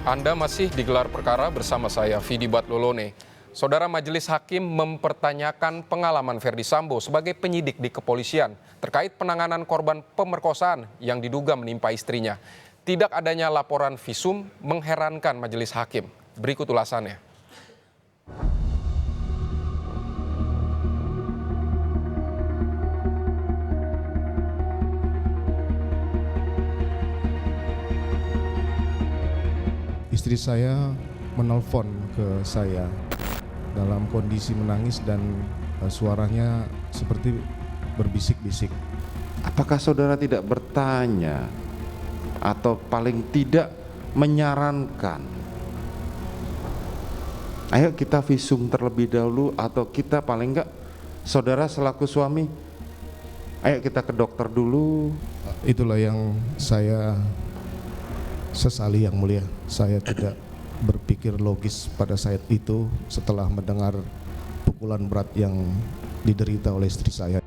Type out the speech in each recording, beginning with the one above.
Anda masih digelar perkara bersama saya, Vidi Batlolone. Saudara Majelis Hakim mempertanyakan pengalaman Ferdy Sambo sebagai penyidik di kepolisian terkait penanganan korban pemerkosaan yang diduga menimpa istrinya. Tidak adanya laporan visum mengherankan Majelis Hakim. Berikut ulasannya. Istri saya menelpon ke saya dalam kondisi menangis dan suaranya seperti berbisik-bisik. Apakah saudara tidak bertanya atau paling tidak menyarankan, ayo kita visum terlebih dahulu, atau kita paling enggak saudara selaku suami, ayo kita ke dokter dulu? Itulah yang saya sesali, yang mulia. Saya tidak berpikir logis pada saat itu setelah mendengar pukulan berat yang diderita oleh istri saya.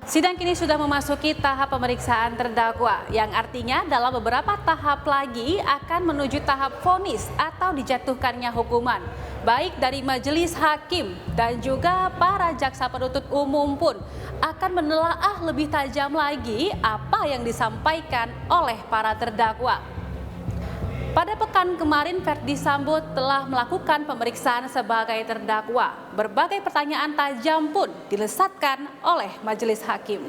Sidang kini sudah memasuki tahap pemeriksaan terdakwa, yang artinya dalam beberapa tahap lagi akan menuju tahap vonis atau dijatuhkannya hukuman. Baik dari majelis hakim dan juga para jaksa penuntut umum pun akan menelaah lebih tajam lagi apa yang disampaikan oleh para terdakwa. Pada pekan kemarin, Ferdy Sambo telah melakukan pemeriksaan sebagai terdakwa. Berbagai pertanyaan tajam pun dilesatkan oleh majelis hakim.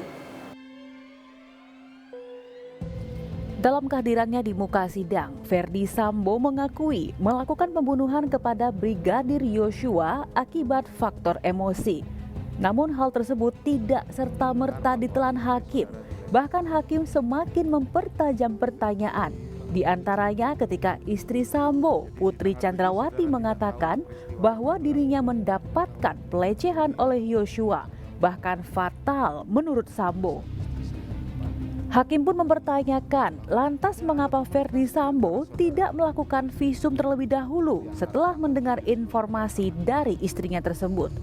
Dalam kehadirannya di muka sidang, Ferdy Sambo mengakui melakukan pembunuhan kepada Brigadir Yosua akibat faktor emosi. Namun hal tersebut tidak serta-merta ditelan hakim. Bahkan hakim semakin mempertajam pertanyaan. Di antaranya ketika istri Sambo, Putri Chandrawati, mengatakan bahwa dirinya mendapatkan pelecehan oleh Yosua, bahkan fatal menurut Sambo. Hakim pun mempertanyakan, lantas mengapa Ferdy Sambo tidak melakukan visum terlebih dahulu setelah mendengar informasi dari istrinya tersebut.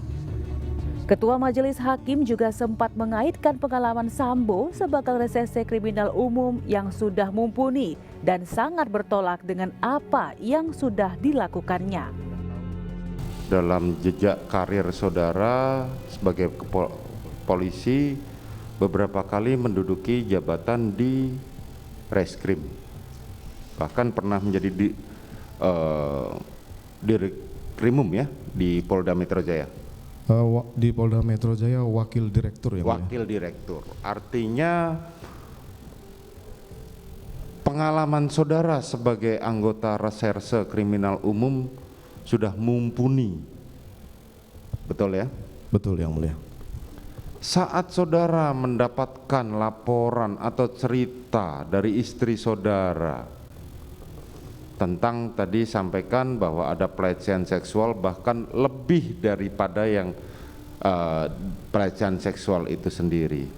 Ketua Majelis Hakim juga sempat mengaitkan pengalaman Sambo sebagai reserse kriminal umum yang sudah mumpuni dan sangat bertolak dengan apa yang sudah dilakukannya. Dalam jejak karir saudara sebagai polisi, beberapa kali menduduki jabatan di Reskrim. Bahkan pernah menjadi Direkrimum ya di Polda Metro Jaya. Di Polda Metro Jaya wakil direktur, ya. Wakil direktur. Artinya pengalaman saudara sebagai anggota reserse kriminal umum sudah mumpuni. Betul ya? Betul, yang mulia. Saat saudara mendapatkan laporan atau cerita dari istri saudara tentang tadi sampaikan bahwa ada pelecehan seksual, bahkan lebih daripada yang pelecehan seksual itu sendiri,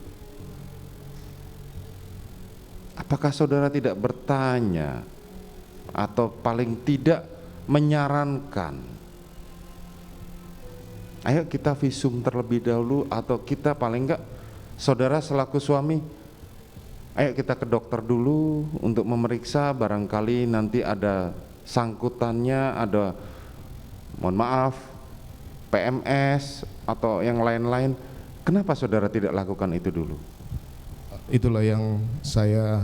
apakah saudara tidak bertanya atau paling tidak menyarankan, ayo kita visum terlebih dahulu, atau kita paling enggak saudara selaku suami, ayo kita ke dokter dulu untuk memeriksa, barangkali nanti ada sangkutannya, ada mohon maaf PMS atau yang lain-lain. Kenapa saudara tidak lakukan itu dulu? Itulah yang saya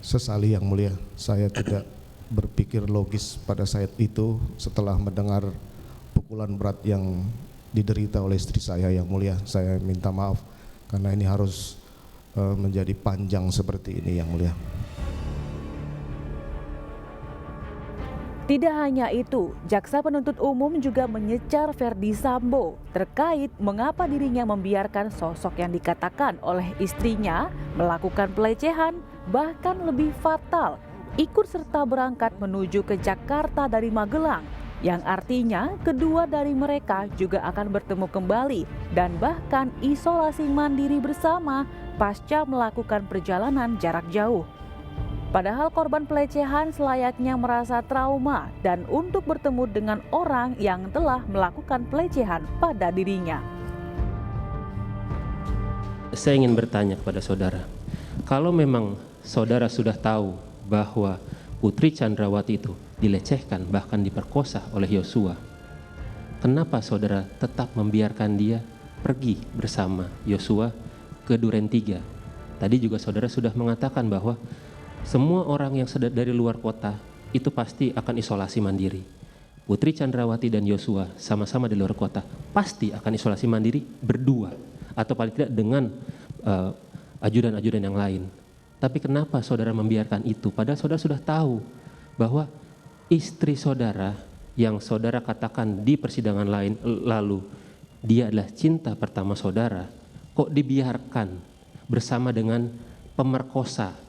sesali, yang mulia. Saya tidak berpikir logis pada saat itu setelah mendengar pukulan berat yang diderita oleh istri saya, yang mulia. Saya minta maaf karena ini harus menjadi panjang seperti ini, yang mulia. Tidak hanya itu, jaksa penuntut umum juga menyecar Ferdy Sambo terkait mengapa dirinya membiarkan sosok yang dikatakan oleh istrinya melakukan pelecehan, bahkan lebih fatal, ikut serta berangkat menuju ke Jakarta dari Magelang, yang artinya kedua dari mereka juga akan bertemu kembali dan bahkan isolasi mandiri bersama pasca melakukan perjalanan jarak jauh. Padahal korban pelecehan selayaknya merasa trauma dan untuk bertemu dengan orang yang telah melakukan pelecehan pada dirinya. Saya ingin bertanya kepada saudara, kalau memang saudara sudah tahu bahwa Putri Chandrawati itu dilecehkan bahkan diperkosa oleh Yosua, kenapa saudara tetap membiarkan dia pergi bersama Yosua ke Duren 3? Tadi juga saudara sudah mengatakan bahwa semua orang yang dari luar kota itu pasti akan isolasi mandiri. Putri Chandrawati dan Yosua sama-sama di luar kota pasti akan isolasi mandiri berdua atau paling tidak dengan ajudan-ajudan yang lain. Tapi kenapa saudara membiarkan itu? Padahal saudara sudah tahu bahwa istri saudara yang saudara katakan di persidangan lain lalu dia adalah cinta pertama saudara, kok dibiarkan bersama dengan pemerkosa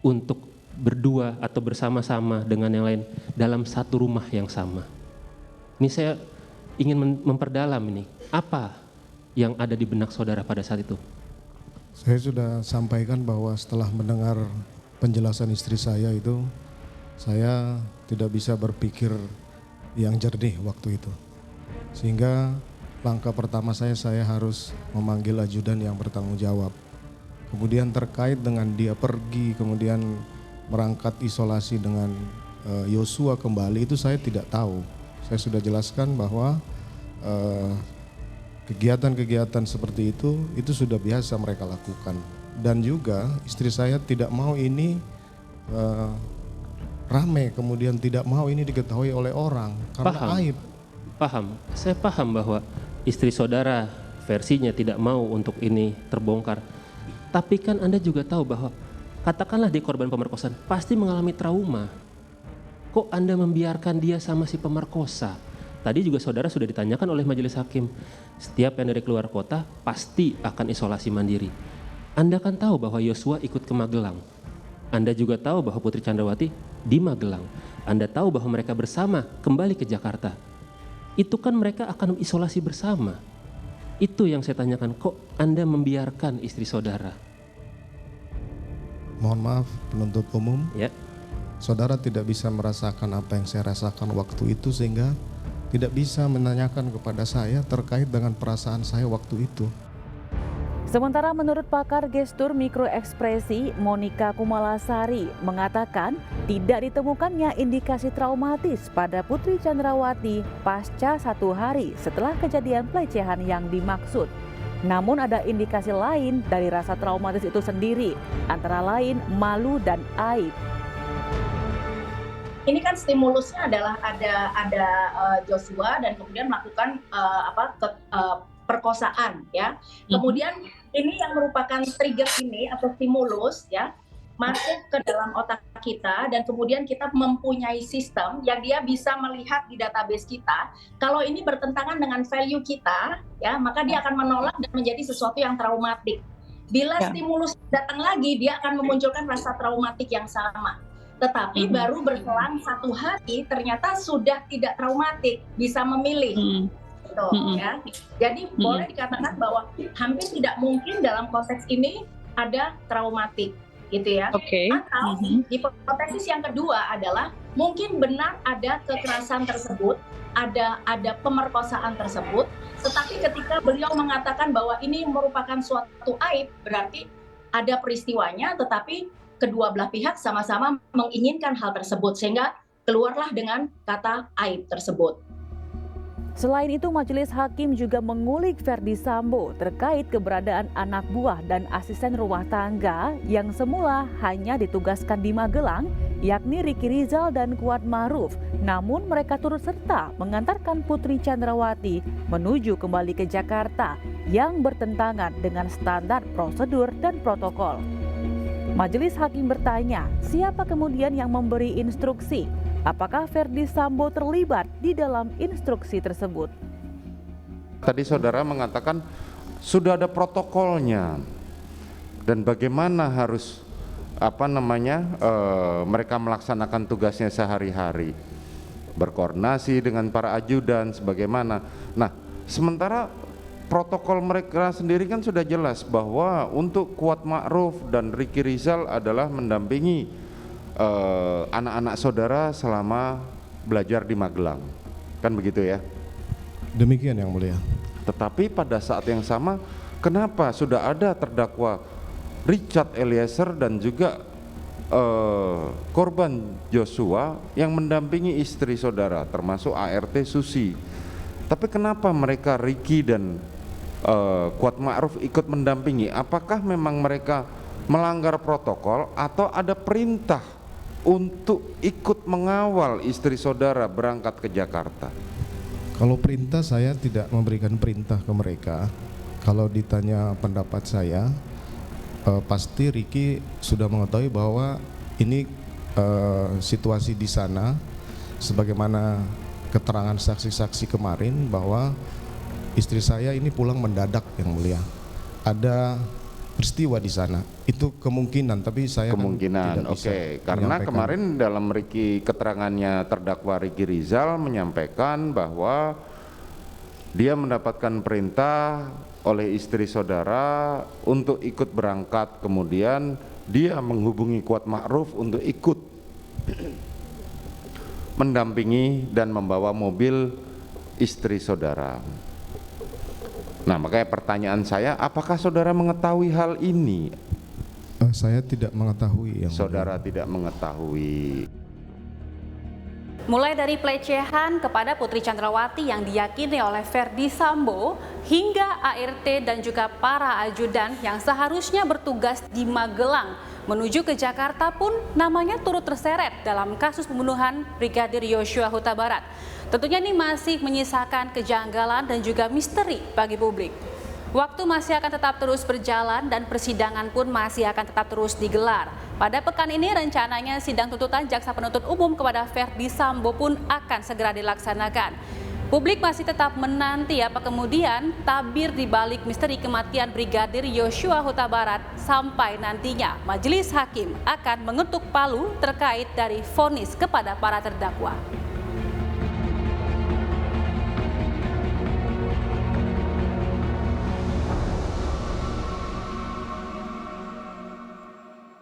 untuk berdua atau bersama-sama dengan yang lain dalam satu rumah yang sama. Ini saya ingin memperdalam ini, apa yang ada di benak saudara pada saat itu? Saya sudah sampaikan bahwa setelah mendengar penjelasan istri saya itu, saya tidak bisa berpikir yang jernih waktu itu. Sehingga langkah pertama saya harus memanggil ajudan yang bertanggung jawab. Kemudian terkait dengan dia pergi, kemudian berangkat isolasi dengan Yosua kembali, itu saya tidak tahu. Saya sudah jelaskan bahwa kegiatan-kegiatan seperti itu sudah biasa mereka lakukan. Dan juga istri saya tidak mau ini rame, kemudian tidak mau ini diketahui oleh orang karena aib. Paham, saya paham bahwa istri saudara versinya tidak mau untuk ini terbongkar. Tapi kan Anda juga tahu bahwa katakanlah dia korban pemerkosaan pasti mengalami trauma. Kok Anda membiarkan dia sama si pemerkosa? Tadi juga saudara sudah ditanyakan oleh majelis hakim, setiap yang dari keluar kota pasti akan isolasi mandiri. Anda kan tahu bahwa Yosua ikut ke Magelang. Anda juga tahu bahwa Putri Chandrawati di Magelang. Anda tahu bahwa mereka bersama kembali ke Jakarta. Itu kan mereka akan isolasi bersama. Itu yang saya tanyakan, kok Anda membiarkan istri saudara? Mohon maaf penuntut umum, Ya. saudara tidak bisa merasakan apa yang saya rasakan waktu itu sehingga tidak bisa menanyakan kepada saya terkait dengan perasaan saya waktu itu. Sementara menurut pakar gestur mikroekspresi Monica Kumalasari mengatakan tidak ditemukannya indikasi traumatis pada Putri Chandrawati pasca 1 hari setelah kejadian pelecehan yang dimaksud. Namun ada indikasi lain dari rasa traumatis itu sendiri, antara lain malu dan aib. Ini kan stimulusnya adalah ada Joshua dan kemudian melakukan perkosaan ya. Kemudian ini yang merupakan trigger ini atau stimulus ya masuk ke dalam otak kita dan kemudian kita mempunyai sistem yang dia bisa melihat di database kita kalau ini bertentangan dengan value kita ya, maka dia akan menolak dan menjadi sesuatu yang traumatik. Bila stimulus datang lagi dia akan memunculkan rasa traumatik yang sama. Tetapi baru berselang 1 hari ternyata sudah tidak traumatik, bisa memilih. Ya. Jadi boleh dikatakan bahwa hampir tidak mungkin dalam konteks ini ada traumatik gitu ya. Atau hipotesis yang kedua adalah mungkin benar ada kekerasan tersebut, ada pemerkosaan tersebut, tetapi ketika beliau mengatakan bahwa ini merupakan suatu aib, berarti ada peristiwanya tetapi kedua belah pihak sama-sama menginginkan hal tersebut sehingga keluarlah dengan kata aib tersebut. Selain itu, majelis hakim juga mengulik Ferdi Sambo terkait keberadaan anak buah dan asisten rumah tangga yang semula hanya ditugaskan di Magelang, yakni Ricky Rizal dan Kuat Maruf. Namun mereka turut serta mengantarkan Putri Chandrawati menuju kembali ke Jakarta yang bertentangan dengan standar prosedur dan protokol. Majelis hakim bertanya, siapa kemudian yang memberi instruksi? Apakah Ferdi Sambo terlibat di dalam instruksi tersebut? Tadi saudara mengatakan sudah ada protokolnya dan bagaimana harus mereka melaksanakan tugasnya sehari-hari, berkoordinasi dengan para ajudan sebagaimana. Nah, sementara protokol mereka sendiri kan sudah jelas bahwa untuk Kuat Ma'ruf dan Ricky Rizal adalah mendampingi anak-anak saudara selama belajar di Magelang, kan begitu ya? Demikian yang mulia. Tetapi pada saat yang sama, kenapa sudah ada terdakwa Richard Eliezer dan juga korban Joshua yang mendampingi istri saudara, termasuk ART Susi? Tapi kenapa mereka Ricky dan Kuat Ma'ruf ikut mendampingi? Apakah memang mereka melanggar protokol atau ada perintah untuk ikut mengawal istri saudara berangkat ke Jakarta? Kalau perintah, saya tidak memberikan perintah ke mereka. Kalau ditanya pendapat saya, pasti Ricky sudah mengetahui bahwa ini situasi di sana, sebagaimana keterangan saksi-saksi kemarin bahwa istri saya ini pulang mendadak yang mulia. Ada peristiwa di sana, itu kemungkinan, tapi saya kemungkinan, kan tidak bisa karena menyampaikan. kemarin dalam keterangannya terdakwa Ricky Rizal menyampaikan bahwa dia mendapatkan perintah oleh istri saudara untuk ikut berangkat, kemudian dia menghubungi Kuat Ma'ruf untuk ikut mendampingi dan membawa mobil istri saudara. Nah, makanya pertanyaan saya, apakah saudara mengetahui hal ini? Saya tidak mengetahui. Saudara tidak mengetahui. Mulai dari pelecehan kepada Putri Chandrawati yang diyakini oleh Ferdi Sambo hingga ART dan juga para ajudan yang seharusnya bertugas di Magelang menuju ke Jakarta pun namanya turut terseret dalam kasus pembunuhan Brigadir Yosua Huta Barat. Tentunya ini masih menyisakan kejanggalan dan juga misteri bagi publik. Waktu masih akan tetap terus berjalan dan persidangan pun masih akan tetap terus digelar. Pada pekan ini rencananya sidang tuntutan jaksa penuntut umum kepada Ferdi Sambo pun akan segera dilaksanakan. Publik masih tetap menanti apa kemudian tabir di balik misteri kematian Brigadir Yosua Huta Barat sampai nantinya majelis hakim akan mengetuk palu terkait dari vonis kepada para terdakwa.